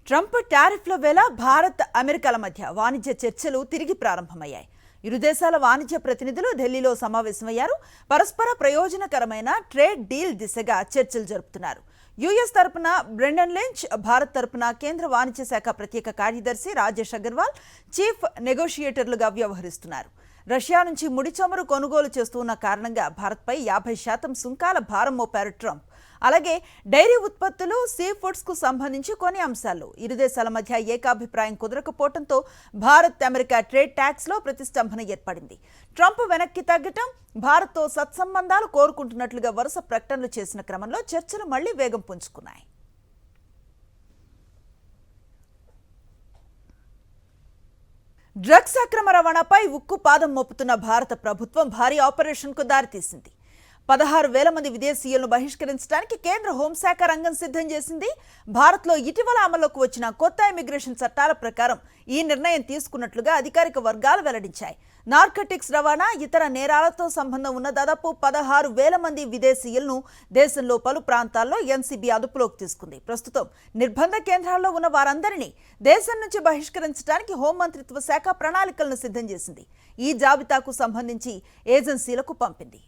Trump టారిఫ్ల వేళ భారత్ అమెరికాల మధ్య వాణిజ్య చర్చలు తిరిగి ప్రారంభమయ్యాయి. ఇరు దేశాల వాణిజ్య ప్రతినిధులు ఢిల్లీలో సమావేశమయ్యారు. పరస్పర ప్రయోజనకరమైన ట్రేడ్ డీల్ దిశగా చర్చలు జరుపుతున్నారు. యుఎస్ తరపున బ్రెండన్ లించ్, భారత్ తరపున కేంద్ర వాణిజ్య శాఖ ప్రత్యేక కార్యదర్శి రాజేష్ అగర్వాల్ చీఫ్ నెగోషియేటర్లుగా వ్యవహరిస్తున్నారు. రష్యా నుంచి ముడి చమురు కొనుగోలు చేస్తున్న కారణంగా భారత్పై 50% సుంకాల భారం మోపారు ట్రంప్. అలాగే డైరీ ఉత్పత్తులు, సీ ఫుడ్స్ కు సంబంధించి కొన్ని అంశాల్లో ఇరు దేశాల మధ్య ఏకాభిప్రాయం కుదరకపోవడంతో భారత్ అమెరికా ట్రేడ్ ట్యాక్స్ లో ప్రతిష్టంభన ఏర్పడింది. ట్రంప్ వెనక్కి తగ్గటం, భారత్తో సత్సంబంధాలు కోరుకుంటున్నట్లుగా వరుస ప్రకటనలు చేసిన క్రమంలో చర్చలు మళ్లీ వేగం పుంజుకున్నాయి. డ్రగ్స్ అక్రమ రవాణాపై ఉక్కు పాదం మోపుతున్న భారత ప్రభుత్వం భారీ ఆపరేషన్కు దారితీసింది. 16,000 మంది విదేశీయులను బహిష్కరించడానికి కేంద్ర హోంశాఖ రంగం సిద్ధం చేసింది. భారత్లో ఇటీవల అమల్లోకి వచ్చిన కొత్త ఇమిగ్రేషన్ చట్టాల ప్రకారం ఈ నిర్ణయం తీసుకున్నట్లుగా అధికారిక వర్గాలు వెల్లడించాయి. నార్కటిక్స్ రవాణా, ఇతర నేరాలతో సంబంధం ఉన్న దాదాపు 16,000 మంది విదేశీయులను దేశంలో పలు ప్రాంతాల్లో ఎన్సీబీ అదుపులోకి తీసుకుంది. ప్రస్తుతం నిర్బంధ కేంద్రాల్లో ఉన్న వారందరినీ దేశం నుంచి బహిష్కరించడానికి హోంమంత్రిత్వ శాఖ ప్రణాళికలను సిద్ధం చేసింది. ఈ జాబితాకు సంబంధించి ఏజెన్సీలకు పంపింది.